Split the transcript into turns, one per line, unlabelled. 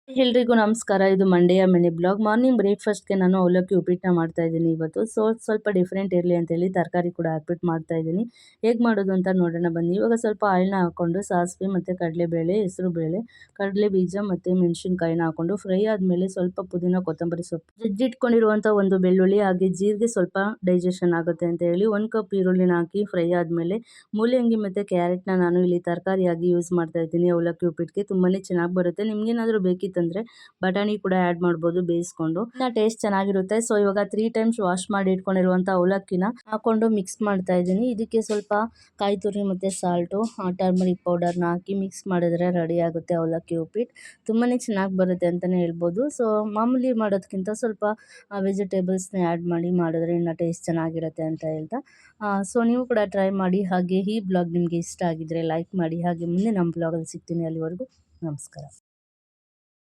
ಎಲ್ರಿಗೂ ನಮಸ್ಕಾರ. ಇದು ಮಂಡೆಯ ಮಿನಿ ಬ್ಲಾಗ್. ಮಾರ್ನಿಂಗ್ ಬ್ರೇಕ್ಫಾಸ್ಟ್‌ಗೆ ನಾನು ಅವಲಕ್ಕಿ ಉಪ್ಪಿಟ್ಟನ್ನ ಮಾಡ್ತಾ ಇದ್ದೀನಿ ಇವತ್ತು. ಸ್ವಲ್ಪ ಡಿಫ್ರೆಂಟ್ ಇರಲಿ ಅಂತೇಳಿ ತರಕಾರಿ ಕೂಡ ಹಾಕ್ಬಿಟ್ಟು ಮಾಡ್ತಾ ಇದ್ದೀನಿ. ಹೇಗೆ ಮಾಡೋದು ಅಂತ ನೋಡೋಣ ಬನ್ನಿ. ಇವಾಗ ಸ್ವಲ್ಪ ಆಯಿಲ್‌ನ ಹಾಕ್ಕೊಂಡು ಸಾಸಿವೆ ಮತ್ತು ಕಡಲೆಬೇಳೆ, ಹೆಸರುಬೇಳೆ, ಕಡಲೆ ಬೀಜ ಮತ್ತು ಮೆಣಸಿನ್ಕಾಯಿನ ಹಾಕ್ಕೊಂಡು ಫ್ರೈ ಆದಮೇಲೆ ಸ್ವಲ್ಪ ಪುದೀನ, ಕೊತ್ತಂಬರಿ ಸೊಪ್ಪು, ಜಜ್ಜಿಟ್ಕೊಂಡಿರುವಂಥ ಒಂದು ಬೆಳ್ಳುಳ್ಳಿ ಹಾಗೆ ಜೀರಿಗೆ ಸ್ವಲ್ಪ ಡೈಜೆಷನ್ ಆಗುತ್ತೆ ಅಂತ ಹೇಳಿ 1 ಕಪ್ ಈರುಳ್ಳಿನ ಹಾಕಿ ಫ್ರೈ ಆದಮೇಲೆ ಮೂಲಂಗಿ ಮತ್ತು ಕ್ಯಾರೆಟ್‌ನ ನಾನು ಇಲ್ಲಿ ತರಕಾರಿಯಾಗಿ ಯೂಸ್ ಮಾಡ್ತಾ ಇದ್ದೀನಿ ಅವಲಕ್ಕಿ ಉಪ್ಪಿಟ್ಟಿಗೆ. ತುಂಬಾ ಚೆನ್ನಾಗಿ ಬರುತ್ತೆ. ನಿಮಗೇನಾದರೂ ಬೇಕಿತ್ತಂದರೆ ಬಟಾಣಿ ಕೂಡ ಆ್ಯಡ್ ಮಾಡ್ಬೋದು ಬೇಯಿಸ್ಕೊಂಡು. ಟೇಸ್ಟ್ ಚೆನ್ನಾಗಿರುತ್ತೆ. ಸೊ ಇವಾಗ 3 ಟೈಮ್ಸ್ ವಾಶ್ ಮಾಡಿ ಇಟ್ಕೊಂಡಿರುವಂಥ ಅವಲಕ್ಕಿನ ಹಾಕೊಂಡು ಮಿಕ್ಸ್ ಮಾಡ್ತಾ ಇದ್ದೀನಿ. ಇದಕ್ಕೆ ಸ್ವಲ್ಪ ಕಾಯಿ ತುರಿ ಮತ್ತು ಸಾಲ್ಟು, ಟರ್ಮರಿಕ್ ಪೌಡರ್ನ ಹಾಕಿ ಮಿಕ್ಸ್ ಮಾಡಿದ್ರೆ ರೆಡಿ ಆಗುತ್ತೆ ಅವಲಕ್ಕಿ ಉಪ್ಪಿಟ್ಟು. ತುಂಬಾ ಚೆನ್ನಾಗಿ ಬರುತ್ತೆ ಅಂತಲೇ ಹೇಳ್ಬೋದು. ಸೊ ಮಾಮೂಲಿ ಮಾಡೋದಕ್ಕಿಂತ ಸ್ವಲ್ಪ ವೆಜಿಟೇಬಲ್ಸ್ನ ಆ್ಯಡ್ ಮಾಡಿ ಮಾಡಿದ್ರೆ ಇನ್ನೂ ಟೇಸ್ಟ್ ಚೆನ್ನಾಗಿರುತ್ತೆ ಅಂತ ಹೇಳ್ತಾ, ಸೊ ನೀವು ಕೂಡ ಟ್ರೈ ಮಾಡಿ. ಹಾಗೆ ಈ ಬ್ಲಾಗ್ ನಿಮಗೆ ಇಷ್ಟ ಆಗಿದ್ದರೆ ಲೈಕ್ ಮಾಡಿ. ಹಾಗೆ ಮುಂದೆ ನಮ್ಮ ಬ್ಲಾಗಲ್ಲಿ ಸಿಗ್ತೀನಿ. ಅಲ್ಲಿವರೆಗೂ ನಮಸ್ಕಾರ.